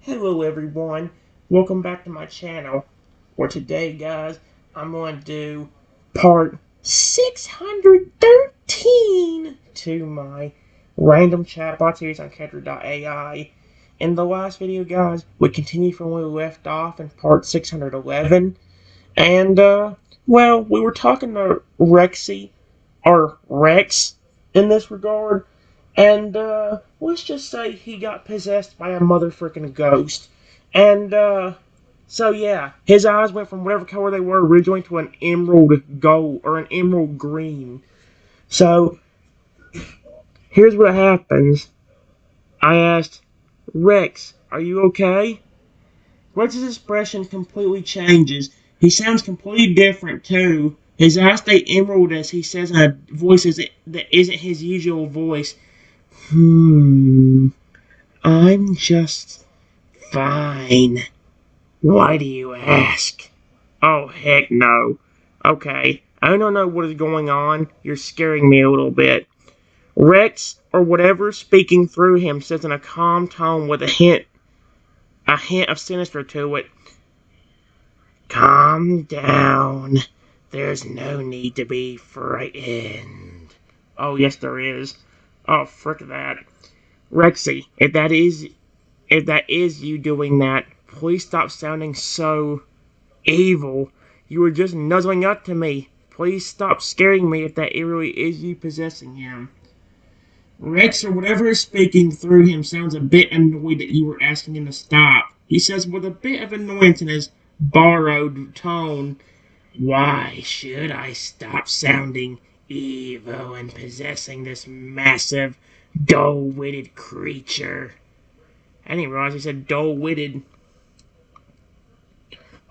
Hello everyone, welcome back to my channel, where today guys, I'm going to do part 613 to my random chatbot series on Character.ai. In the last video guys, we continue from where we left off in part 611, and well, we were talking to Rexy, or Rex, in this regard. And, let's just say he got possessed by a motherfucking ghost. And, so yeah, his eyes went from whatever color they were originally to an emerald gold, or an emerald green. So, here's what happens. I asked, Rex, are you okay? Rex's expression completely changes. He sounds completely different, too. His eyes stay emerald as he says in a voice that isn't his usual voice. I'm just fine. Why do you ask? Oh, heck no. Okay, I don't know what is going on. You're scaring me a little bit. Rex, or whatever is speaking through him, says in a calm tone with a hint of sinister to it. Calm down. There's no need to be frightened. Oh, yes, there is. Oh, frick that. Rexy, if that is you doing that, please stop sounding so evil. You were just nuzzling up to me. Please stop scaring me if that really is you possessing him. Rex, or whatever is speaking through him, sounds a bit annoyed that you were asking him to stop. He says with a bit of annoyance in his borrowed tone, why should I stop sounding evil and possessing this massive, dull-witted creature? I didn't realize he said dull-witted.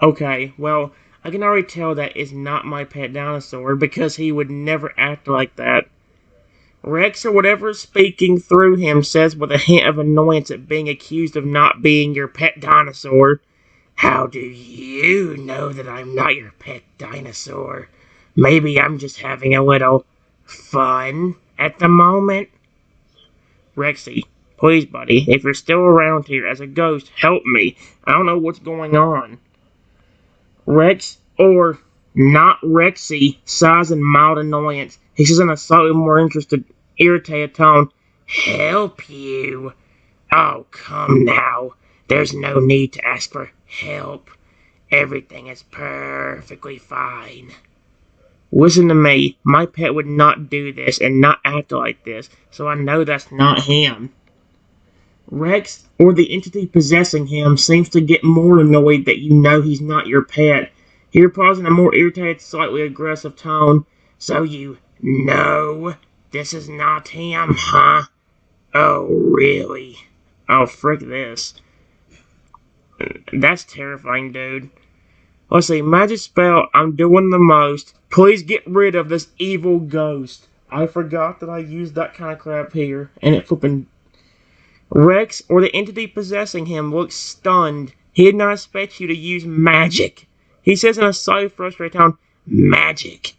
Okay, well, I can already tell that is not my pet dinosaur because he would never act like that. Rex, or whatever is speaking through him, says with a hint of annoyance at being accused of not being your pet dinosaur. How do you know that I'm not your pet dinosaur? Maybe I'm just having a little fun at the moment. Rexy, please, buddy, if you're still around here as a ghost, help me. I don't know what's going on. Rex, or not Rexy, sighs in mild annoyance. He says in a slightly more interested, irritated tone, help you? Oh, come now. There's no need to ask for help. Everything is perfectly fine. Listen to me. My pet would not do this and not act like this, so I know that's not him. Rex, or the entity possessing him, seems to get more annoyed that you know he's not your pet. He replies in a more irritated, slightly aggressive tone. So you know this is not him, huh? Oh, really? Oh, frick this. That's terrifying, dude. Let's see, magic spell, I'm doing the most. Please get rid of this evil ghost. I forgot that I used that kind of crap here, and it flipping... Rex, or the entity possessing him, looks stunned. He did not expect you to use magic. He says in a slightly frustrated tone, magic.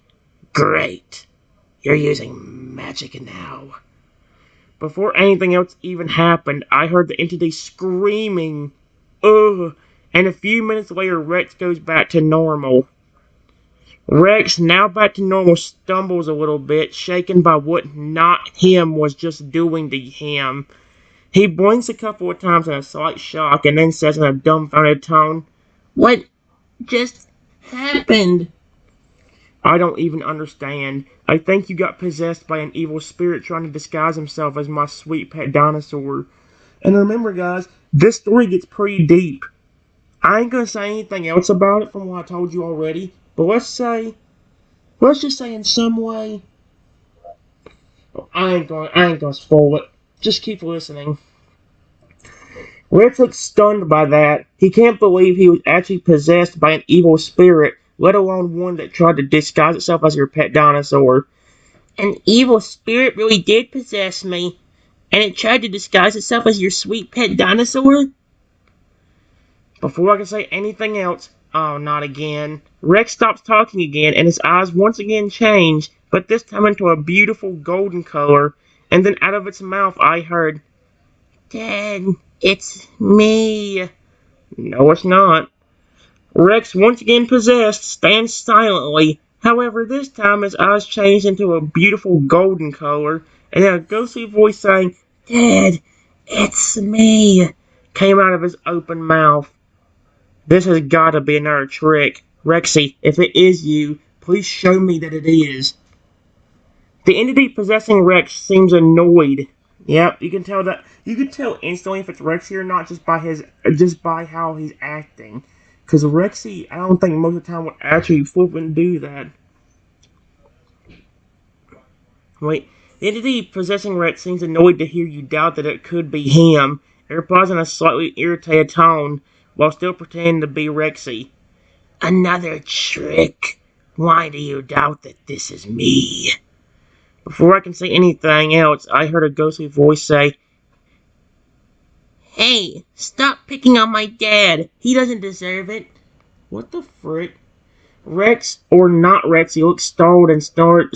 Great. You're using magic now. Before anything else even happened, I heard the entity screaming, ugh, and a few minutes later Rex goes back to normal. Rex, now back to normal, stumbles a little bit, shaken by what not him was just doing to him. He blinks a couple of times in a slight shock and then says in a dumbfounded tone, what just happened? I don't even understand. I think you got possessed by an evil spirit trying to disguise himself as my sweet pet dinosaur. And remember guys, this story gets pretty deep. I ain't gonna say anything else about it from what I told you already, but let's just say in some way, I ain't gonna spoil it. Just keep listening. Rex looks stunned by that. He can't believe he was actually possessed by an evil spirit, let alone one that tried to disguise itself as your pet dinosaur. An evil spirit really did possess me, and it tried to disguise itself as your sweet pet dinosaur? Before I can say anything else, oh, not again. Rex stops talking again, and his eyes once again change, but this time into a beautiful golden color, and then out of its mouth I heard, Dad, It's me. No, it's not. Rex, once again possessed, stands silently. However, this time his eyes change into a beautiful golden color, and then a ghostly voice saying, Dad, it's me, came out of his open mouth. This has got to be another trick. Rexy, if it is you, please show me that it is. The entity possessing Rex seems annoyed. Yep, you can tell that. You can tell instantly if it's Rexy or not just by how he's acting. Because Rexy, I don't think most of the time would actually flip and do that. Wait, the entity possessing Rex seems annoyed to hear you doubt that it could be him. It replies in a slightly irritated tone, while still pretending to be Rexy. Another trick. Why do you doubt that this is me? Before I can say anything else, I heard a ghostly voice say, Hey, stop picking on my dad. He doesn't deserve it. What the frick? Rex, or not Rexy, looks startled and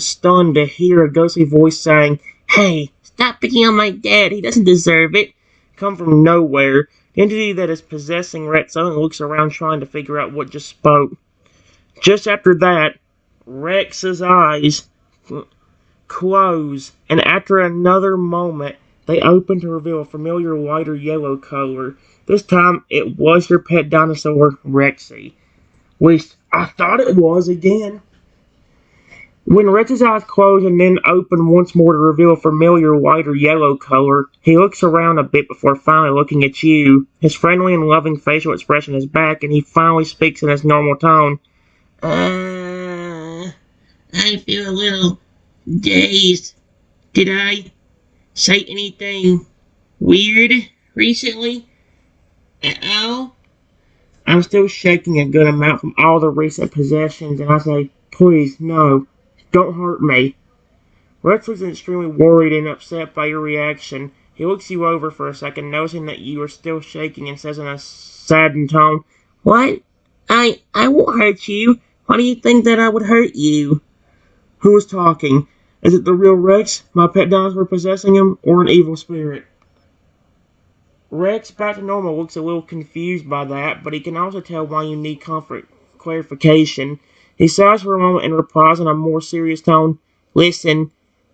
stunned to hear a ghostly voice saying, Hey, stop picking on my dad. He doesn't deserve it. Come from nowhere. The entity that is possessing Rex suddenly looks around trying to figure out what just spoke. Just after that, Rex's eyes close, and after another moment, they open to reveal a familiar lighter yellow color. This time, it was your pet dinosaur, Rexy. At least, I thought it was again. When Rex's eyes close and then open once more to reveal a familiar lighter yellow color, he looks around a bit before finally looking at you. His friendly and loving facial expression is back, and he finally speaks in his normal tone. I feel a little dazed. Did I say anything weird recently? Uh-oh? I'm still shaking a good amount from all the recent possessions, and I say, please, no, don't hurt me. Rex looks extremely worried and upset by your reaction. He looks you over for a second, noticing that you are still shaking, and says in a saddened tone, What? I won't hurt you. Why do you think that I would hurt you? Who is talking? Is it the real Rex, my pet dinosaur possessing him, or an evil spirit? Rex, back to normal, looks a little confused by that, but he can also tell why you need clarification. He sighs for a moment and replies in a more serious tone, Listen,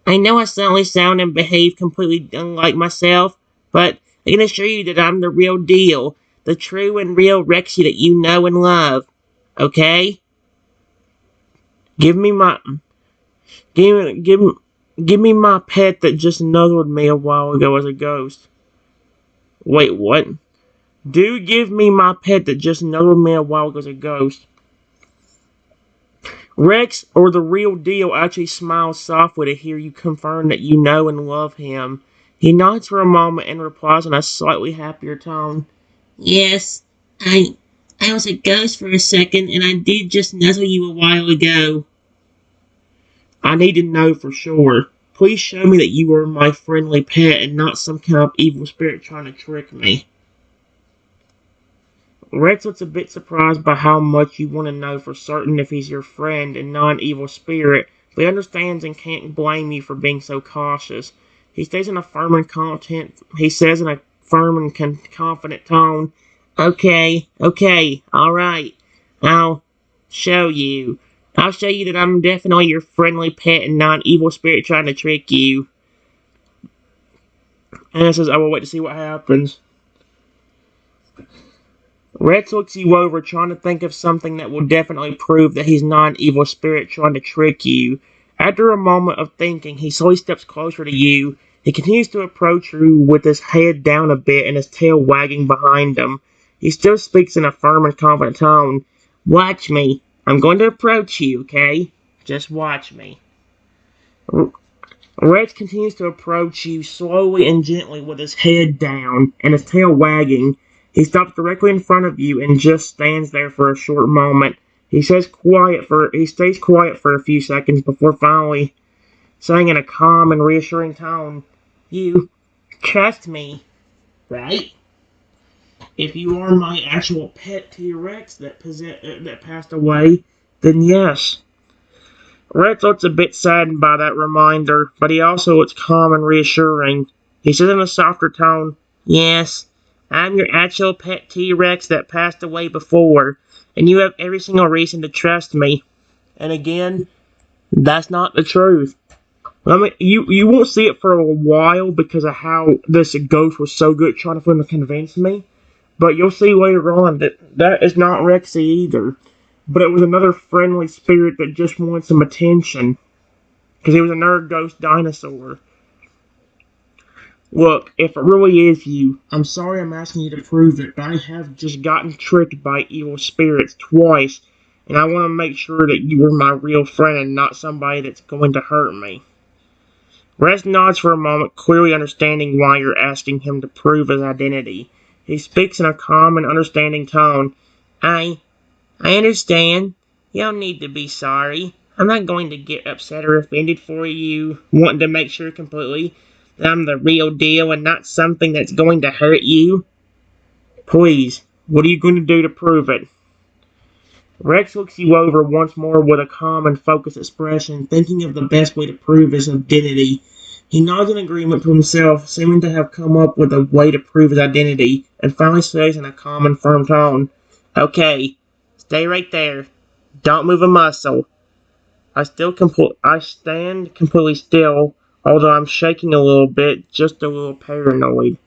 I know I suddenly sound and behave completely unlike myself, but I can assure you that I'm the real deal, the true and real Rexy that you know and love. Okay? Give me my pet that just nuzzled me a while ago as a ghost. Wait, what? Do give me my pet that just nuzzled me a while ago as a ghost. Rex, or the real deal, actually smiles softly to hear you confirm that you know and love him. He nods for a moment and replies in a slightly happier tone. Yes, I was a ghost for a second, and I did just nuzzle you a while ago. I need to know for sure. Please show me that you are my friendly pet and not some kind of evil spirit trying to trick me. Rex looks a bit surprised by how much you want to know for certain if he's your friend and not an evil spirit, but he understands and can't blame you for being so cautious. He says in a firm and confident tone, Okay, alright, I'll show you. I'll show you that I'm definitely your friendly pet and not an evil spirit trying to trick you. And it says, I will wait to see what happens. Rex looks you over, trying to think of something that will definitely prove that he's not an evil spirit trying to trick you. After a moment of thinking, he slowly steps closer to you. He continues to approach you with his head down a bit and his tail wagging behind him. He still speaks in a firm and confident tone. Watch me. I'm going to approach you, okay? Just watch me. Rex continues to approach you slowly and gently with his head down and his tail wagging. He stops directly in front of you and just stands there for a short moment. He stays quiet for a few seconds before finally saying in a calm and reassuring tone, You trust me, right? If you are my actual pet T-Rex that passed away, then yes. Rex looks a bit saddened by that reminder, but he also looks calm and reassuring. He says in a softer tone, Yes, I'm your actual pet T-Rex that passed away before, and you have every single reason to trust me. And again, that's not the truth. I mean, you won't see it for a while because of how this ghost was so good trying to convince me. But you'll see later on that that is not Rexy either. But it was another friendly spirit that just wanted some attention. Because he was another ghost dinosaur. Look, if it really is you, I'm sorry I'm asking you to prove it, but I have just gotten tricked by evil spirits twice. And I want to make sure that you are my real friend and not somebody that's going to hurt me. Rex nods for a moment, clearly understanding why you're asking him to prove his identity. He speaks in a calm and understanding tone. I understand. You don't need to be sorry. I'm not going to get upset or offended for you, wanting to make sure completely that I'm the real deal and not something that's going to hurt you. Please, what are you going to do to prove it? Rex looks you over once more with a calm and focused expression, thinking of the best way to prove his identity. He nods in agreement to himself, seeming to have come up with a way to prove his identity, and finally says in a calm and firm tone, Okay, stay right there. Don't move a muscle. I stand completely still, although I'm shaking a little bit, just a little paranoid.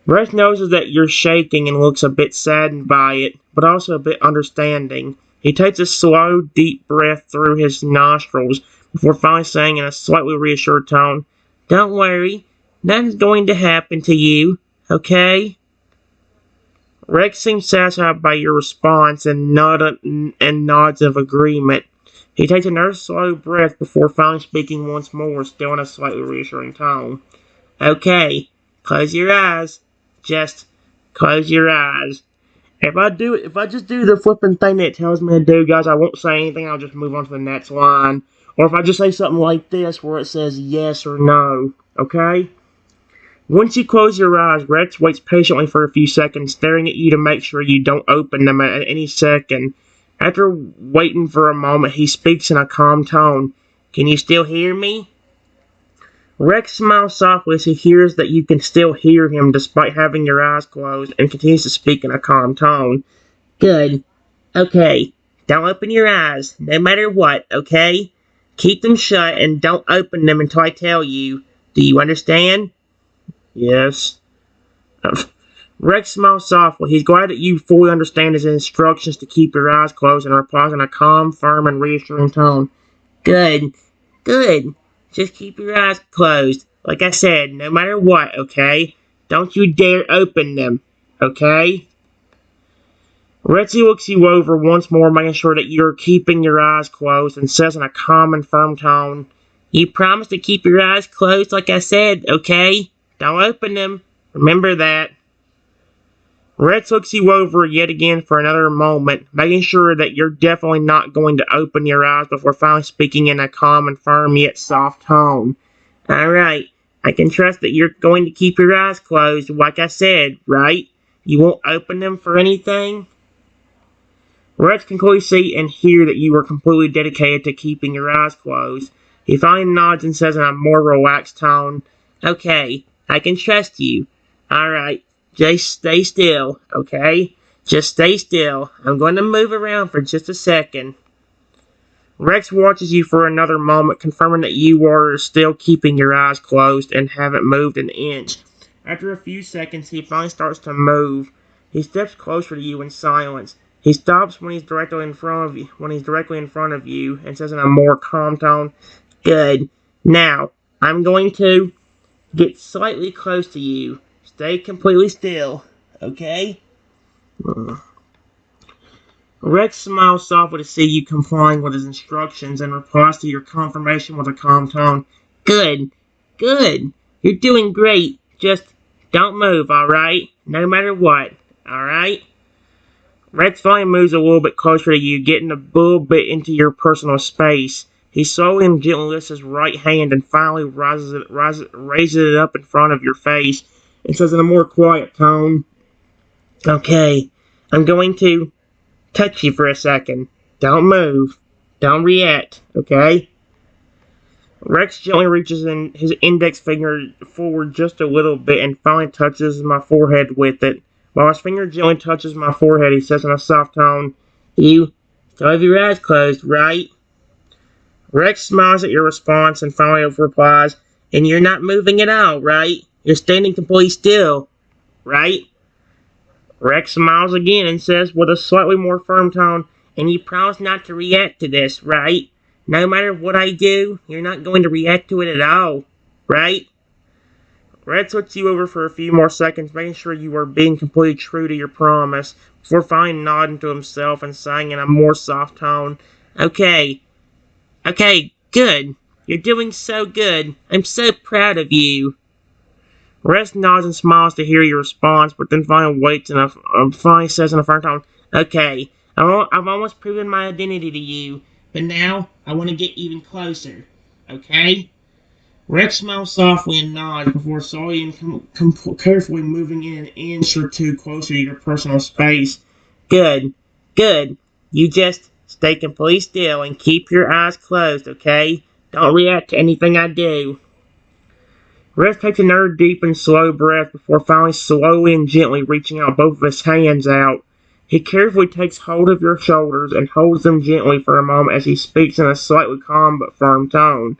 Rex notices that you're shaking and looks a bit saddened by it, but also a bit understanding. He takes a slow, deep breath through his nostrils before finally saying in a slightly reassured tone, Don't worry, nothing's going to happen to you, okay? Rex seems satisfied by your response and nods of agreement. He takes another slow breath before finally speaking once more, still in a slightly reassuring tone. Okay, close your eyes. Just close your eyes. If I just do the flipping thing that it tells me to do, guys, I won't say anything. I'll just move on to the next line. Or if I just say something like this where it says yes or no, okay? Once you close your eyes, Rex waits patiently for a few seconds, staring at you to make sure you don't open them at any second. After waiting for a moment, he speaks in a calm tone. Can you still hear me? Rex smiles softly as he hears that you can still hear him despite having your eyes closed and continues to speak in a calm tone. Good. Okay. Don't open your eyes, no matter what, okay? Keep them shut and don't open them until I tell you. Do you understand? Yes. Rex smiles softly. He's glad that you fully understand his instructions to keep your eyes closed and replies in a calm, firm, and reassuring tone. Good. Good. Just keep your eyes closed. Like I said, no matter what, okay? Don't you dare open them, okay? Rexy looks you over once more, making sure that you're keeping your eyes closed, and says in a calm and firm tone, You promise to keep your eyes closed like I said, okay? Don't open them. Remember that. Rex looks you over yet again for another moment, making sure that you're definitely not going to open your eyes before finally speaking in a calm and firm yet soft tone. Alright, I can trust that you're going to keep your eyes closed, like I said, right? You won't open them for anything? Rex can clearly see and hear that you are completely dedicated to keeping your eyes closed. He finally nods and says in a more relaxed tone, Okay, I can trust you. Alright. Just stay still, okay? Just stay still. I'm going to move around for just a second. Rex watches you for another moment, confirming that you are still keeping your eyes closed and haven't moved an inch. After a few seconds, he finally starts to move. He steps closer to you in silence. He stops when he's directly in front of you, and says in a more calm tone, Good. Now, I'm going to get slightly close to you. Stay completely still, okay? Rex smiles softly to see you complying with his instructions and replies to your confirmation with a calm tone. Good. Good. You're doing great. Just don't move, alright? No matter what, alright? Rex finally moves a little bit closer to you, getting a little bit into your personal space. He slowly and gently lifts his right hand and finally raises it up in front of your face and says in a more quiet tone, Okay, I'm going to touch you for a second. Don't move. Don't react, okay? Rex gently reaches in his index finger forward just a little bit and finally touches my forehead with it. While his finger gently touches my forehead, he says in a soft tone, "You still have your eyes closed, right?" Rex smiles at your response and finally replies, "And you're not moving at all, right? You're standing completely still, right?" Rex smiles again and says with a slightly more firm tone, "And you promise not to react to this, right? No matter what I do, you're not going to react to it at all, right?" Rex looks you over for a few more seconds, making sure you are being completely true to your promise, before finally nodding to himself and saying in a more soft tone, "Okay, okay, good. You're doing so good. I'm so proud of you." Rex nods and smiles to hear your response, but then finally waits and finally says in a firm tone, "Okay, I've almost proven my identity to you, but now I want to get even closer. Okay?" Rex smiles softly and nods before slowly and carefully moving in an inch or two closer to your personal space. "Good, good. You just stay completely still and keep your eyes closed, okay? Don't react to anything I do." Rex takes another deep and slow breath before finally slowly and gently reaching out both of his hands out. He carefully takes hold of your shoulders and holds them gently for a moment as he speaks in a slightly calm but firm tone.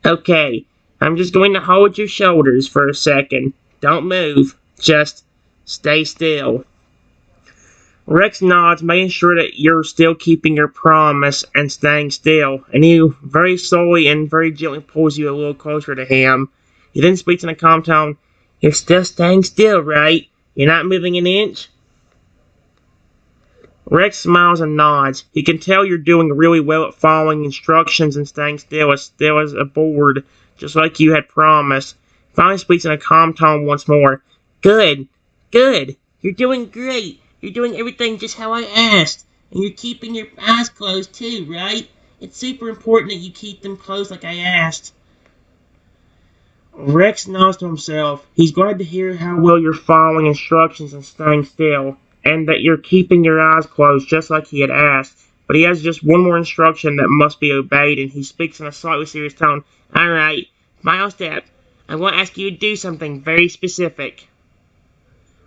"Okay, I'm just going to hold your shoulders for a second. Don't move. Just stay still." Rex nods, making sure that you're still keeping your promise and staying still, and he very slowly and very gently pulls you a little closer to him. He then speaks in a calm tone, "You're still staying still, right? You're not moving an inch?" Rex smiles and nods. He can tell you're doing really well at following instructions and staying still as a board, just like you had promised. Finally speaks in a calm tone once more. "Good, good. You're doing great. You're doing everything just how I asked. And you're keeping your eyes closed too, right? It's super important that you keep them closed like I asked." Rex nods to himself. He's glad to hear how well you're following instructions and staying still, and that you're keeping your eyes closed just like he had asked. But he has just one more instruction that must be obeyed, and he speaks in a slightly serious tone. "Alright, final step. I want to ask you to do something very specific."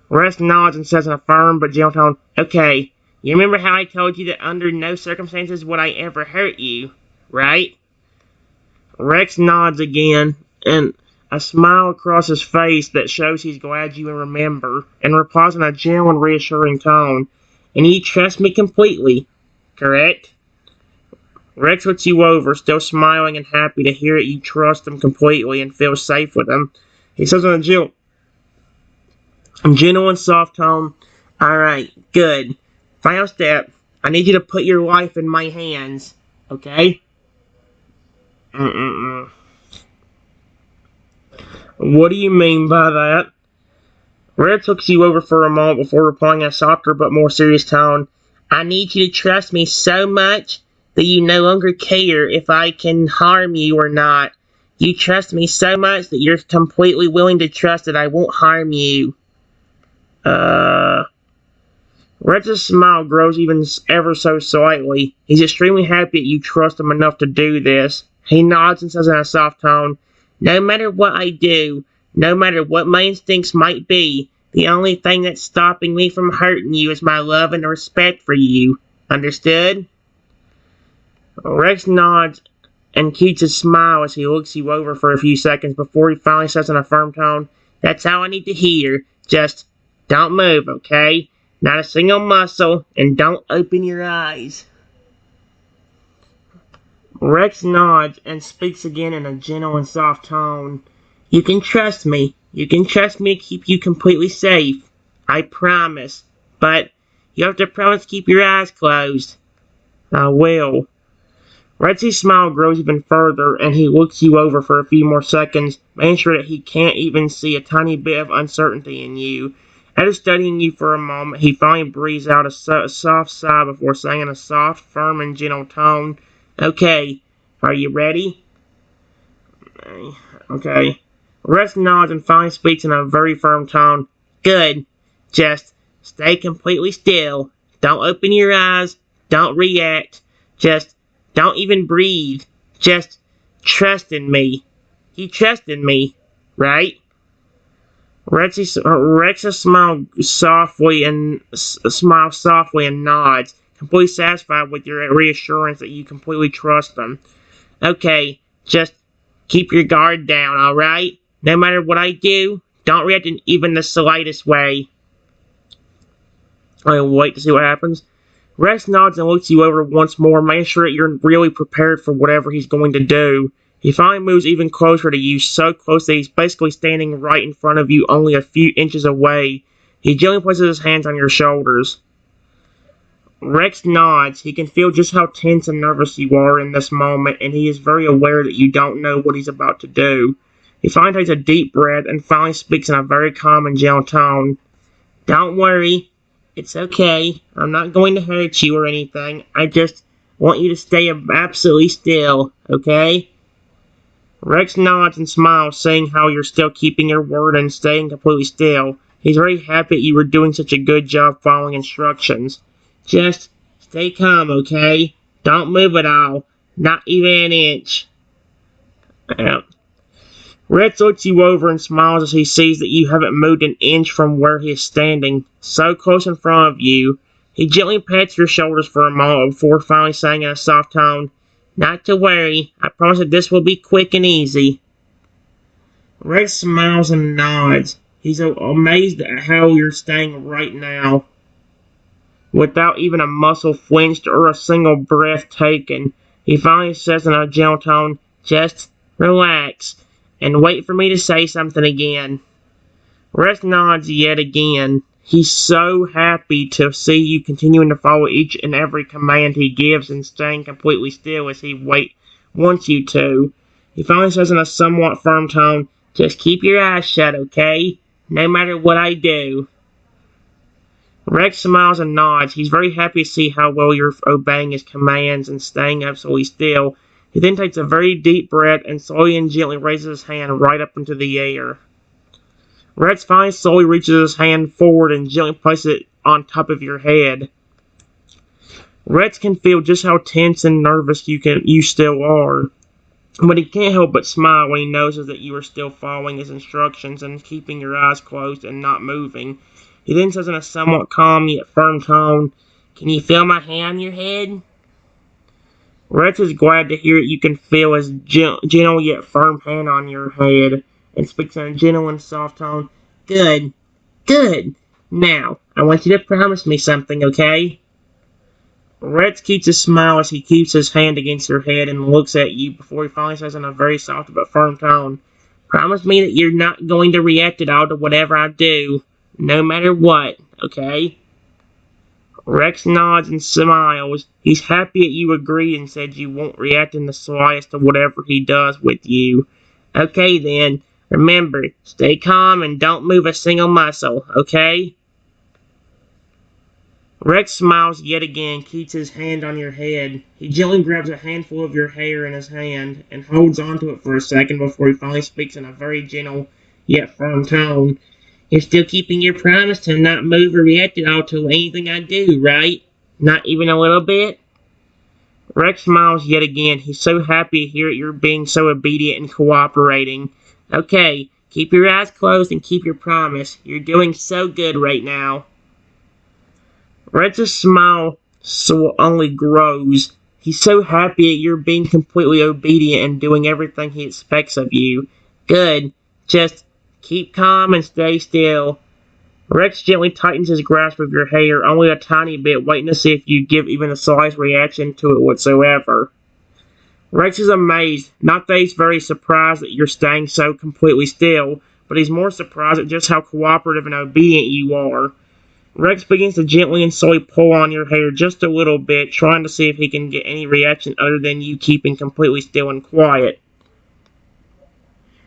Rex nods and says in a firm but gentle tone, "Okay, you remember how I told you that under no circumstances would I ever hurt you, right?" Rex nods again, and a smile across his face that shows he's glad you remember, and replies in a gentle and reassuring tone, "And you trust me completely, correct?" Rex looks you over, still smiling and happy to hear that you trust him completely and feel safe with him. He says in a gentle and soft tone, "Alright, good. Final step. I need you to put your life in my hands, okay?" "What do you mean by that?" Rex looks you over for a moment before replying in a softer but more serious tone. "I need you to trust me so much that you no longer care if I can harm you or not. You trust me so much that you're completely willing to trust that I won't harm you." Rex's smile grows even ever so slightly. He's extremely happy that you trust him enough to do this. He nods and says in a soft tone, "No matter what I do, no matter what my instincts might be, the only thing that's stopping me from hurting you is my love and respect for you. Understood?" Rex nods and keeps his smile as he looks you over for a few seconds before he finally says in a firm tone, "That's all I need to hear. Just don't move, okay? Not a single muscle, and don't open your eyes." Rex nods and speaks again in a gentle and soft tone. "You can trust me. You can trust me to keep you completely safe. I promise. But you have to promise to keep your eyes closed." "I will." Rexy's smile grows even further, and he looks you over for a few more seconds, making sure that he can't even see a tiny bit of uncertainty in you. After studying you for a moment, he finally breathes out a soft sigh before saying in a soft, firm, and gentle tone, "Okay, are you ready?" "Okay." Rex nods and finally speaks in a very firm tone. "Good. Just stay completely still. Don't open your eyes. Don't react. Just don't even breathe. Just trust in me. You trust in me, right? Rexa smiles softly and nods, completely satisfied with your reassurance that you completely trust them. Okay, just keep your guard down, alright? No matter what I do, don't react in even the slightest way. I'll wait to see what happens. Rex nods and looks you over once more, making sure that you're really prepared for whatever he's going to do. He finally moves even closer to you, so close that he's basically standing right in front of you, only a few inches away. He gently places his hands on your shoulders. Rex nods. He can feel just how tense and nervous you are in this moment, and he is very aware that you don't know what he's about to do. He finally takes a deep breath and finally speaks in a very calm and gentle tone. Don't worry. It's okay. I'm not going to hurt you or anything. I just want you to stay absolutely still, okay? Rex nods and smiles, saying how you're still keeping your word and staying completely still. He's very happy that you were doing such a good job following instructions. Just stay calm, okay? Don't move at all. Not even an inch. Rex looks you over and smiles as he sees that you haven't moved an inch from where he is standing, so close in front of you. He gently pats your shoulders for a moment before finally saying in a soft tone, Not to worry, I promise that this will be quick and easy. Rex smiles and nods. He's amazed at how you're staying right now, without even a muscle flinched or a single breath taken. He finally says in a gentle tone, Just relax, and wait for me to say something again. Rex nods yet again. He's so happy to see you continuing to follow each and every command he gives and staying completely still as he wants you to. He finally says in a somewhat firm tone, Just keep your eyes shut, okay? No matter what I do. Rex smiles and nods. He's very happy to see how well you're obeying his commands and staying absolutely still. He then takes a very deep breath and slowly and gently raises his hand right up into the air. Rex finally slowly reaches his hand forward and gently places it on top of your head. Rex can feel just how tense and nervous you still are, but he can't help but smile when he notices that you are still following his instructions and keeping your eyes closed and not moving. He then says in a somewhat calm yet firm tone, Can you feel my hand on your head? Rex is glad to hear that you can feel his gentle yet firm hand on your head, and speaks in a gentle and soft tone. Good. Good. Now, I want you to promise me something, okay? Rex keeps a smile as he keeps his hand against your head and looks at you before he finally says in a very soft but firm tone, Promise me that you're not going to react at all to whatever I do, no matter what, okay? Rex nods and smiles. He's happy that you agreed and said you won't react in the slightest to whatever he does with you. Okay then, remember, stay calm and don't move a single muscle, okay? Rex smiles yet again, keeps his hand on your head. He gently grabs a handful of your hair in his hand and holds onto it for a second before he finally speaks in a very gentle yet firm tone. You're still keeping your promise to not move or react at all to anything I do, right? Not even a little bit? Rex smiles yet again. He's so happy to hear that you're being so obedient and cooperating. Okay, keep your eyes closed and keep your promise. You're doing so good right now. Rex's smile only grows. He's so happy that you're being completely obedient and doing everything he expects of you. Good. Just keep calm and stay still. Rex gently tightens his grasp of your hair, only a tiny bit, waiting to see if you give even the slightest reaction to it whatsoever. Rex is amazed, not that he's very surprised that you're staying so completely still, but he's more surprised at just how cooperative and obedient you are. Rex begins to gently and slowly pull on your hair just a little bit, trying to see if he can get any reaction other than you keeping completely still and quiet.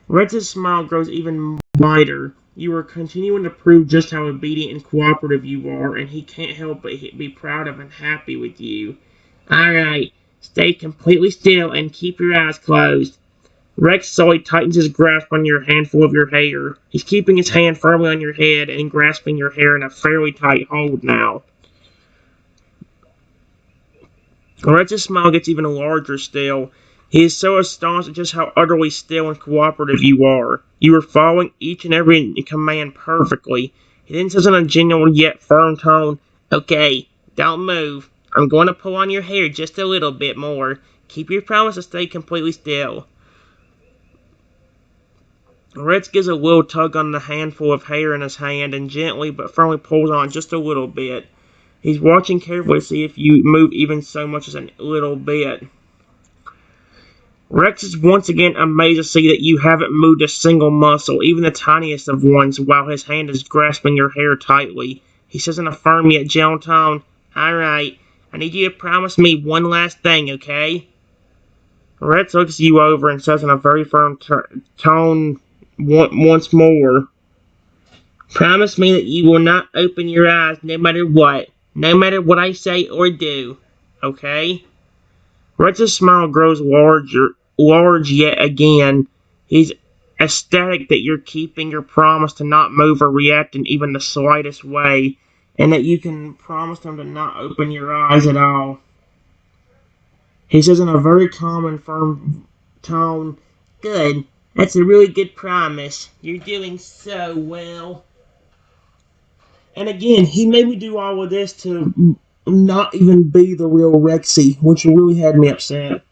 Rex's smile grows even wider. You are continuing to prove just how obedient and cooperative you are, and he can't help but be proud of and happy with you. Alright, stay completely still and keep your eyes closed. Rex slowly tightens his grasp on your handful of your hair. He's keeping his hand firmly on your head and grasping your hair in a fairly tight hold now. Rex's smile gets even larger still. He is so astonished at just how utterly still and cooperative you are. You are following each and every command perfectly. He then says in a genuine yet firm tone, "Okay, don't move. I'm going to pull on your hair just a little bit more. Keep your promise to stay completely still." Rex gives a little tug on the handful of hair in his hand and gently but firmly pulls on just a little bit. He's watching carefully to see if you move even so much as a little bit. Rex is once again amazed to see that you haven't moved a single muscle, even the tiniest of ones, while his hand is grasping your hair tightly. He says in a firm yet gentle tone, "Alright, I need you to promise me one last thing, okay?" Rex looks you over and says in a very firm tone once more, "Promise me that you will not open your eyes no matter what I say or do, okay?" Rex's smile grows large yet again. He's ecstatic that you're keeping your promise to not move or react in even the slightest way, and that you can promise him to not open your eyes at all. He says in a very calm and firm tone, "Good. That's a really good promise. You're doing so well." And again, he made me do all of this to not even be the real Rexy, which really had me upset.